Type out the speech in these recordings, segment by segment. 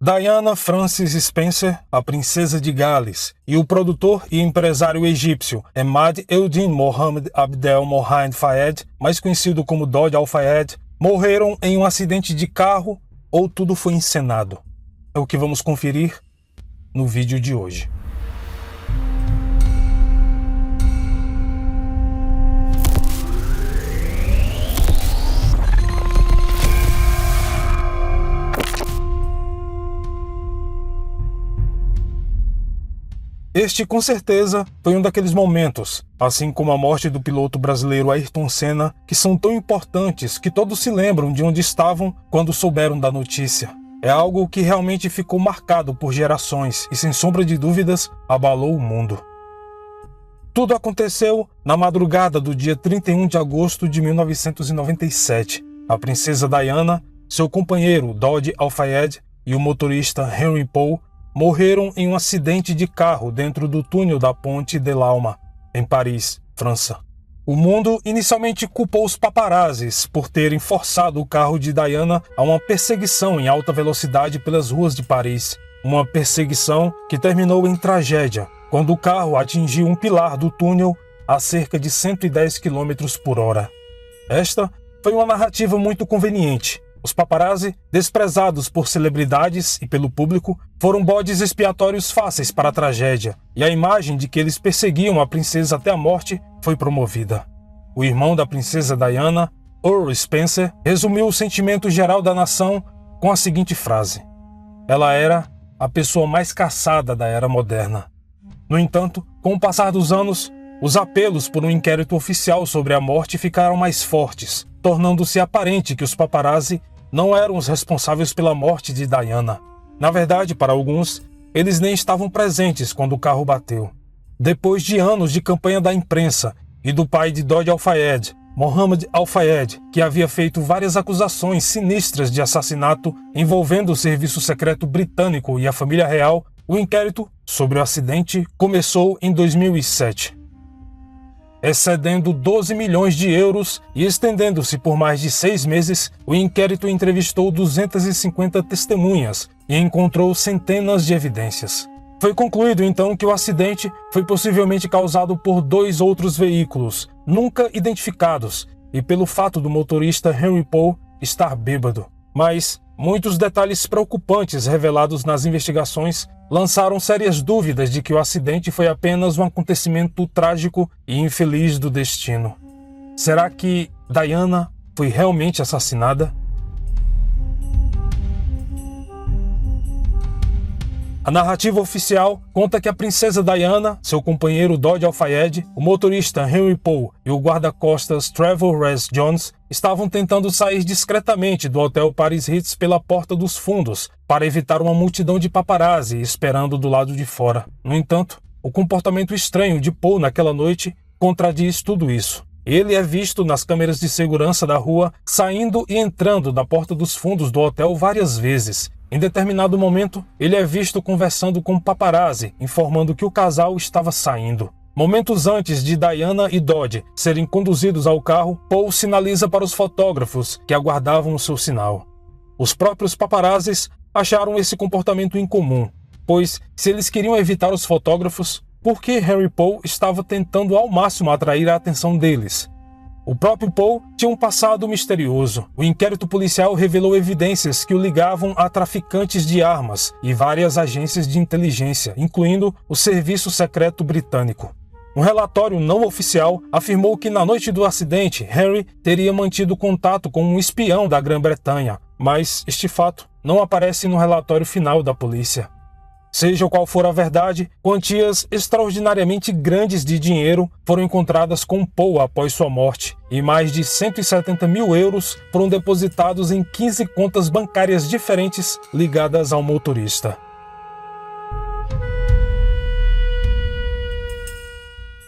Diana Frances Spencer, a princesa de Gales, e o produtor e empresário egípcio Emad Eldin Mohammed Abdel Mohamed Fayed, mais conhecido como Dodi Al-Fayed, morreram em um acidente de carro ou tudo foi encenado? É o que vamos conferir no vídeo de hoje. Este, com certeza, foi um daqueles momentos, assim como a morte do piloto brasileiro Ayrton Senna, que são tão importantes que todos se lembram de onde estavam quando souberam da notícia. É algo que realmente ficou marcado por gerações e, sem sombra de dúvidas, abalou o mundo. Tudo aconteceu na madrugada do dia 31 de agosto de 1997. A princesa Diana, seu companheiro Dodi Al-Fayed e o motorista Henry Paul morreram em um acidente de carro dentro do túnel da Ponte de l'Alma, em Paris, França. O mundo inicialmente culpou os paparazzis por terem forçado o carro de Diana a uma perseguição em alta velocidade pelas ruas de Paris. Uma perseguição que terminou em tragédia, quando o carro atingiu um pilar do túnel a cerca de 110 km por hora. Esta foi uma narrativa muito conveniente. Os paparazzi, desprezados por celebridades e pelo público, foram bodes expiatórios fáceis para a tragédia, e a imagem de que eles perseguiam a princesa até a morte foi promovida. O irmão da princesa Diana, Earl Spencer, resumiu o sentimento geral da nação com a seguinte frase: ela era a pessoa mais caçada da era moderna. No entanto, com o passar dos anos, os apelos por um inquérito oficial sobre a morte ficaram mais fortes, tornando-se aparente que os paparazzi não eram os responsáveis pela morte de Diana. Na verdade, para alguns, eles nem estavam presentes quando o carro bateu. Depois de anos de campanha da imprensa e do pai de Dodi Al-Fayed, Mohammed Al-Fayed, que havia feito várias acusações sinistras de assassinato envolvendo o serviço secreto britânico e a família real, o inquérito sobre o acidente começou em 2007. Excedendo 12 milhões de euros e estendendo-se por mais de 6 meses, o inquérito entrevistou 250 testemunhas e encontrou centenas de evidências. Foi concluído então que o acidente foi possivelmente causado por 2 outros veículos, nunca identificados, e pelo fato do motorista Henry Paul estar bêbado. Mas muitos detalhes preocupantes revelados nas investigações lançaram sérias dúvidas de que o acidente foi apenas um acontecimento trágico e infeliz do destino. Será que Diana foi realmente assassinada? A narrativa oficial conta que a princesa Diana, seu companheiro Dodi Al-Fayed, o motorista Henry Paul e o guarda-costas Trevor Rez Jones estavam tentando sair discretamente do hotel Paris Ritz pela porta dos fundos para evitar uma multidão de paparazzi esperando do lado de fora. No entanto, o comportamento estranho de Paul naquela noite contradiz tudo isso. Ele é visto nas câmeras de segurança da rua saindo e entrando da porta dos fundos do hotel várias vezes. Em determinado momento, ele é visto conversando com um paparazzi, informando que o casal estava saindo. Momentos antes de Diana e Dodi serem conduzidos ao carro, Paul sinaliza para os fotógrafos que aguardavam o seu sinal. Os próprios paparazzis acharam esse comportamento incomum, pois se eles queriam evitar os fotógrafos, por que Henry Paul estava tentando ao máximo atrair a atenção deles? O próprio Paul tinha um passado misterioso. O inquérito policial revelou evidências que o ligavam a traficantes de armas e várias agências de inteligência, incluindo o Serviço Secreto Britânico. Um relatório não oficial afirmou que na noite do acidente, Henry teria mantido contato com um espião da Grã-Bretanha, mas este fato não aparece no relatório final da polícia. Seja qual for a verdade, quantias extraordinariamente grandes de dinheiro foram encontradas com Paul após sua morte, e mais de 170 mil euros foram depositados em 15 contas bancárias diferentes ligadas ao motorista.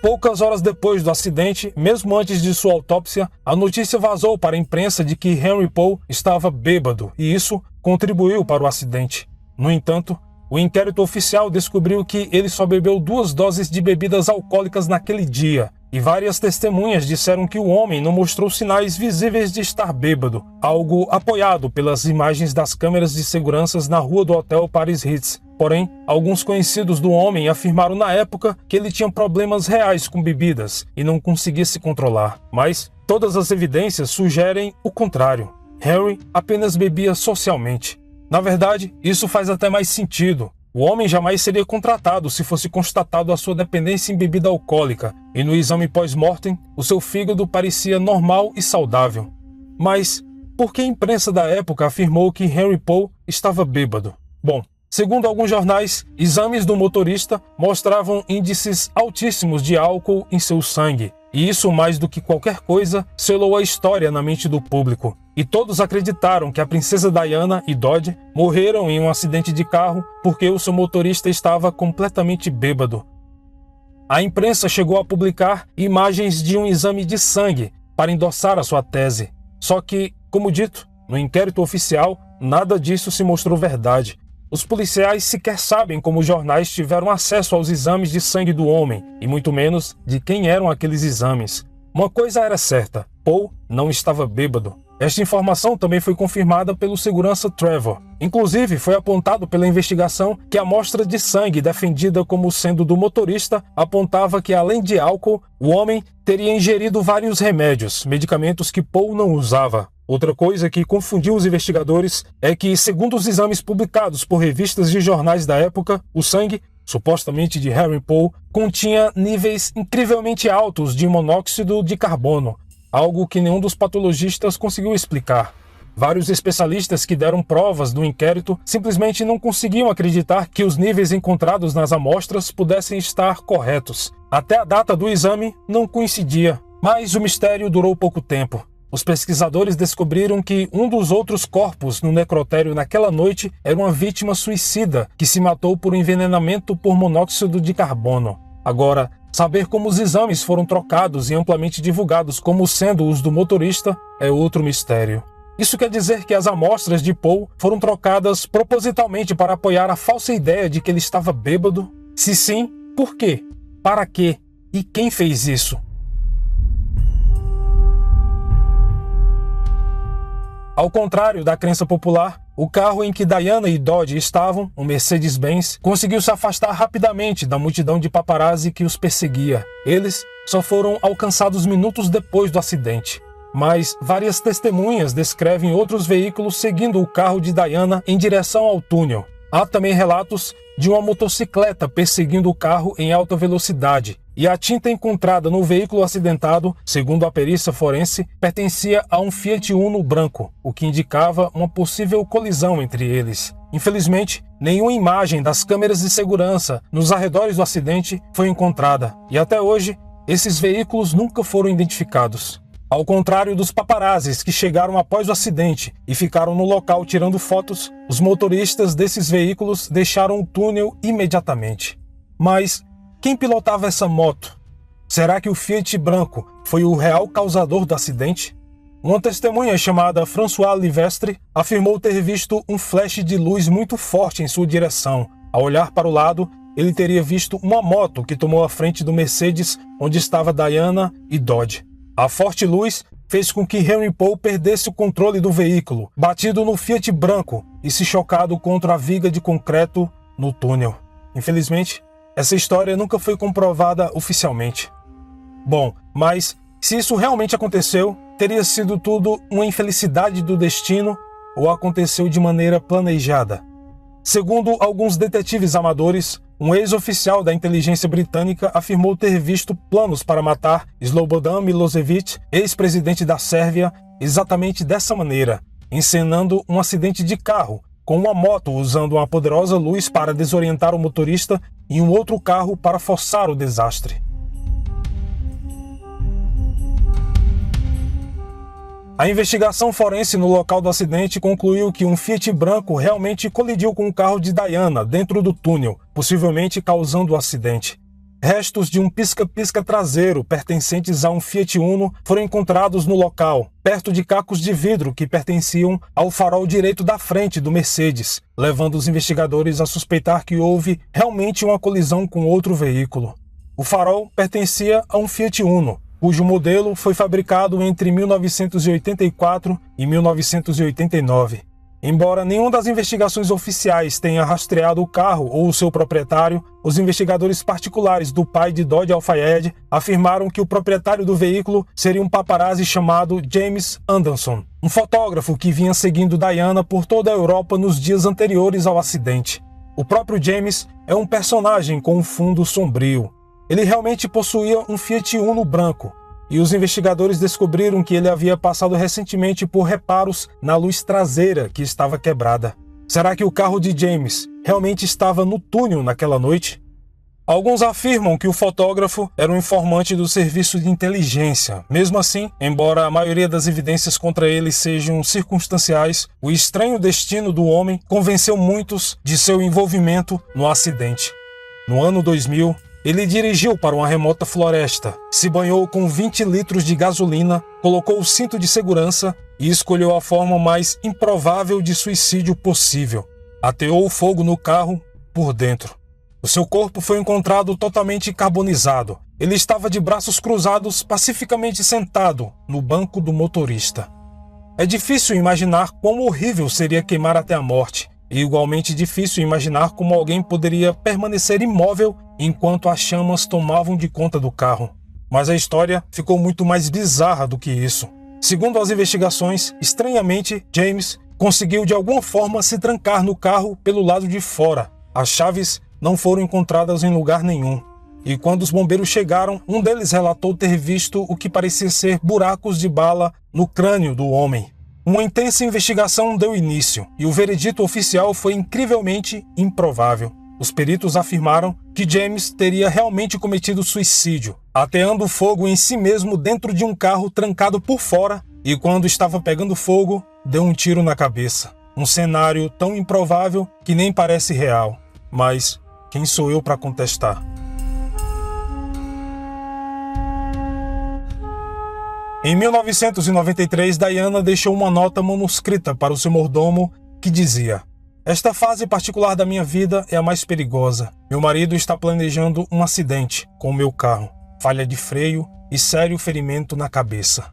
Poucas horas depois do acidente, mesmo antes de sua autópsia, a notícia vazou para a imprensa de que Henry Paul estava bêbado, e isso contribuiu para o acidente. No entanto, o inquérito oficial descobriu que ele só bebeu 2 doses de bebidas alcoólicas naquele dia, e várias testemunhas disseram que o homem não mostrou sinais visíveis de estar bêbado, algo apoiado pelas imagens das câmeras de segurança na rua do hotel Paris Ritz. Porém, alguns conhecidos do homem afirmaram na época que ele tinha problemas reais com bebidas e não conseguia se controlar. Mas todas as evidências sugerem o contrário. Henry apenas bebia socialmente. Na verdade, isso faz até mais sentido. O homem jamais seria contratado se fosse constatado a sua dependência em bebida alcoólica, e no exame pós-mortem, o seu fígado parecia normal e saudável. Mas por que a imprensa da época afirmou que Henry Paul estava bêbado? Bom, segundo alguns jornais, exames do motorista mostravam índices altíssimos de álcool em seu sangue, e isso, mais do que qualquer coisa, selou a história na mente do público. E todos acreditaram que a princesa Diana e Dodge morreram em um acidente de carro porque o seu motorista estava completamente bêbado. A imprensa chegou a publicar imagens de um exame de sangue para endossar a sua tese. Só que, como dito, no inquérito oficial, nada disso se mostrou verdade. Os policiais sequer sabem como os jornais tiveram acesso aos exames de sangue do homem, e muito menos de quem eram aqueles exames. Uma coisa era certa: Paul não estava bêbado. Esta informação também foi confirmada pelo segurança Trevor. Inclusive, foi apontado pela investigação que a amostra de sangue defendida como sendo do motorista apontava que, além de álcool, o homem teria ingerido vários remédios, medicamentos que Paul não usava. Outra coisa que confundiu os investigadores é que, segundo os exames publicados por revistas de jornais da época, o sangue, supostamente de Henry Paul, continha níveis incrivelmente altos de monóxido de carbono, algo que nenhum dos patologistas conseguiu explicar. Vários especialistas que deram provas do inquérito simplesmente não conseguiam acreditar que os níveis encontrados nas amostras pudessem estar corretos. Até a data do exame não coincidia, mas o mistério durou pouco tempo. Os pesquisadores descobriram que um dos outros corpos no necrotério naquela noite era uma vítima suicida que se matou por envenenamento por monóxido de carbono. Agora, saber como os exames foram trocados e amplamente divulgados como sendo os do motorista é outro mistério. Isso quer dizer que as amostras de Paul foram trocadas propositalmente para apoiar a falsa ideia de que ele estava bêbado? Se sim, por quê? Para quê? E quem fez isso? Ao contrário da crença popular, o carro em que Diana e Dodge estavam, um Mercedes-Benz, conseguiu se afastar rapidamente da multidão de paparazzi que os perseguia. Eles só foram alcançados minutos depois do acidente. Mas várias testemunhas descrevem outros veículos seguindo o carro de Diana em direção ao túnel. Há também relatos de uma motocicleta perseguindo o carro em alta velocidade. E a tinta encontrada no veículo acidentado, segundo a perícia forense, pertencia a um Fiat Uno branco, o que indicava uma possível colisão entre eles. Infelizmente, nenhuma imagem das câmeras de segurança nos arredores do acidente foi encontrada, e até hoje, esses veículos nunca foram identificados. Ao contrário dos paparazzis que chegaram após o acidente e ficaram no local tirando fotos, os motoristas desses veículos deixaram o túnel imediatamente. Mas quem pilotava essa moto? Será que o Fiat branco foi o real causador do acidente? Uma testemunha chamada François Livestre afirmou ter visto um flash de luz muito forte em sua direção. Ao olhar para o lado, ele teria visto uma moto que tomou a frente do Mercedes onde estava Diana e Dodge. A forte luz fez com que Henry Paul perdesse o controle do veículo, batido no Fiat branco e se chocado contra a viga de concreto no túnel. Infelizmente, essa história nunca foi comprovada oficialmente. Bom, mas se isso realmente aconteceu, teria sido tudo uma infelicidade do destino ou aconteceu de maneira planejada? Segundo alguns detetives amadores, um ex-oficial da inteligência britânica afirmou ter visto planos para matar Slobodan Milosevic, ex-presidente da Sérvia, exatamente dessa maneira, encenando um acidente de carro, com uma moto usando uma poderosa luz para desorientar o motorista e um outro carro para forçar o desastre. A investigação forense no local do acidente concluiu que um Fiat branco realmente colidiu com o carro de Diana dentro do túnel, possivelmente causando o acidente. Restos de um pisca-pisca traseiro pertencentes a um Fiat Uno foram encontrados no local, perto de cacos de vidro que pertenciam ao farol direito da frente do Mercedes, levando os investigadores a suspeitar que houve realmente uma colisão com outro veículo. O farol pertencia a um Fiat Uno, cujo modelo foi fabricado entre 1984 e 1989. Embora nenhuma das investigações oficiais tenha rastreado o carro ou o seu proprietário, os investigadores particulares do pai de Dodi Al-Fayed afirmaram que o proprietário do veículo seria um paparazzi chamado James Anderson, um fotógrafo que vinha seguindo Diana por toda a Europa nos dias anteriores ao acidente. O próprio James é um personagem com um fundo sombrio. Ele realmente possuía um Fiat Uno branco, e os investigadores descobriram que ele havia passado recentemente por reparos na luz traseira que estava quebrada. Será que o carro de James realmente estava no túnel naquela noite? Alguns afirmam que o fotógrafo era um informante do serviço de inteligência. Mesmo assim, embora a maioria das evidências contra ele sejam circunstanciais, o estranho destino do homem convenceu muitos de seu envolvimento no acidente. No ano 2000, ele dirigiu para uma remota floresta, se banhou com 20 litros de gasolina, colocou o cinto de segurança e escolheu a forma mais improvável de suicídio possível. Ateou o fogo no carro por dentro. O seu corpo foi encontrado totalmente carbonizado. Ele estava de braços cruzados, pacificamente sentado no banco do motorista. É difícil imaginar quão horrível seria queimar até a morte. E igualmente difícil imaginar como alguém poderia permanecer imóvel enquanto as chamas tomavam de conta do carro. Mas a história ficou muito mais bizarra do que isso. Segundo as investigações, estranhamente, James conseguiu de alguma forma se trancar no carro pelo lado de fora. As chaves não foram encontradas em lugar nenhum. E quando os bombeiros chegaram, um deles relatou ter visto o que parecia ser buracos de bala no crânio do homem. Uma intensa investigação deu início, e o veredito oficial foi incrivelmente improvável. Os peritos afirmaram que James teria realmente cometido suicídio, ateando fogo em si mesmo dentro de um carro trancado por fora, e quando estava pegando fogo, deu um tiro na cabeça. Um cenário tão improvável que nem parece real. Mas quem sou eu para contestar? Em 1993, Diana deixou uma nota manuscrita para o seu mordomo que dizia: "Esta fase particular da minha vida é a mais perigosa. Meu marido está planejando um acidente com o meu carro, falha de freio e sério ferimento na cabeça."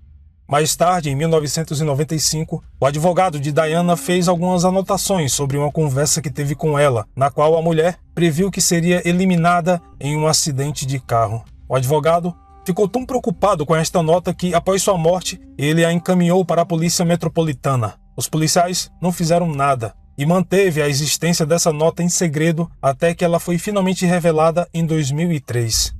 Mais tarde, em 1995, o advogado de Diana fez algumas anotações sobre uma conversa que teve com ela, na qual a mulher previu que seria eliminada em um acidente de carro. O advogado ficou tão preocupado com esta nota que, após sua morte, ele a encaminhou para a Polícia Metropolitana. Os policiais não fizeram nada e manteve a existência dessa nota em segredo até que ela foi finalmente revelada em 2003.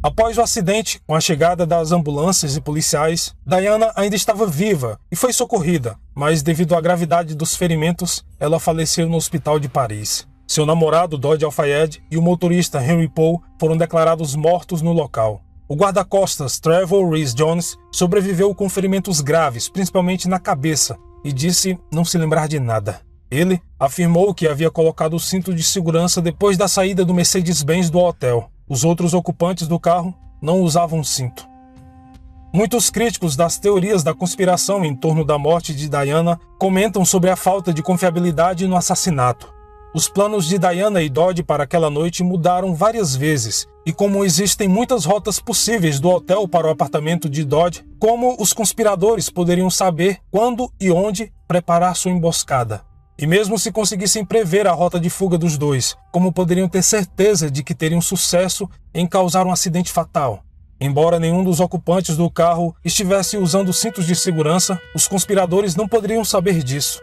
Após o acidente, com a chegada das ambulâncias e policiais, Diana ainda estava viva e foi socorrida, mas devido à gravidade dos ferimentos, ela faleceu no hospital de Paris. Seu namorado, Dodi Al-Fayed, e o motorista Henry Paul foram declarados mortos no local. O guarda-costas Trevor Rees-Jones sobreviveu com ferimentos graves, principalmente na cabeça, e disse não se lembrar de nada. Ele afirmou que havia colocado o cinto de segurança depois da saída do Mercedes-Benz do hotel. Os outros ocupantes do carro não usavam cinto. Muitos críticos das teorias da conspiração em torno da morte de Diana comentam sobre a falta de confiabilidade no assassinato. Os planos de Diana e Dodi para aquela noite mudaram várias vezes, e como existem muitas rotas possíveis do hotel para o apartamento de Dodi, como os conspiradores poderiam saber quando e onde preparar sua emboscada? E mesmo se conseguissem prever a rota de fuga dos dois, como poderiam ter certeza de que teriam sucesso em causar um acidente fatal? Embora nenhum dos ocupantes do carro estivesse usando cintos de segurança, os conspiradores não poderiam saber disso.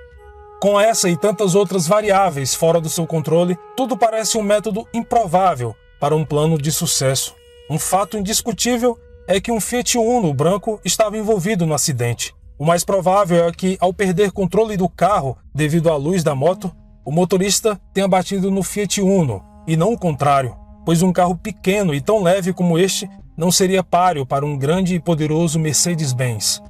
Com essa e tantas outras variáveis fora do seu controle, tudo parece um método improvável para um plano de sucesso. Um fato indiscutível é que um Fiat Uno branco estava envolvido no acidente. O mais provável é que, ao perder controle do carro devido à luz da moto, o motorista tenha batido no Fiat Uno, e não o contrário, pois um carro pequeno e tão leve como este não seria páreo para um grande e poderoso Mercedes-Benz.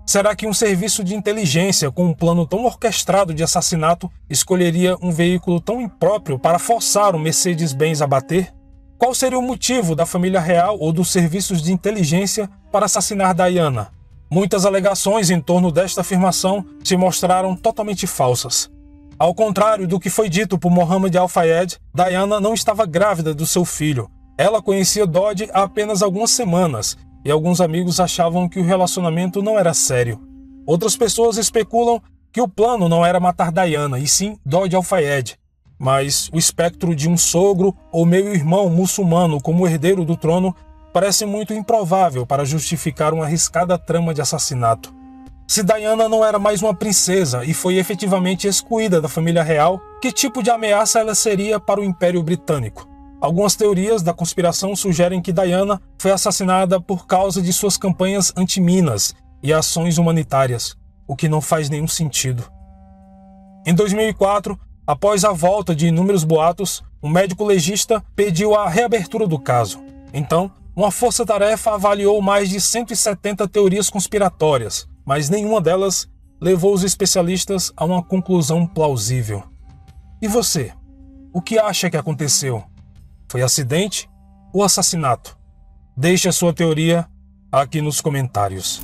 Será que um serviço de inteligência com um plano tão orquestrado de assassinato escolheria um veículo tão impróprio para forçar o Mercedes-Benz a bater? Qual seria o motivo da família real ou dos serviços de inteligência para assassinar Diana? Muitas alegações em torno desta afirmação se mostraram totalmente falsas. Ao contrário do que foi dito por Mohammed Al-Fayed, Diana não estava grávida do seu filho. Ela conhecia Dodge há apenas algumas semanas e alguns amigos achavam que o relacionamento não era sério. Outras pessoas especulam que o plano não era matar Diana, e sim Dodge Al-Fayed. Mas o espectro de um sogro ou meio-irmão muçulmano como herdeiro do trono parece muito improvável para justificar uma arriscada trama de assassinato. Se Diana não era mais uma princesa e foi efetivamente excluída da família real, que tipo de ameaça ela seria para o Império Britânico? Algumas teorias da conspiração sugerem que Diana foi assassinada por causa de suas campanhas anti-minas e ações humanitárias, o que não faz nenhum sentido. Em 2004, após a volta de inúmeros boatos, um médico legista pediu a reabertura do caso. Então, uma força-tarefa avaliou mais de 170 teorias conspiratórias, mas nenhuma delas levou os especialistas a uma conclusão plausível. E você? O que acha que aconteceu? Foi acidente ou assassinato? Deixe a sua teoria aqui nos comentários.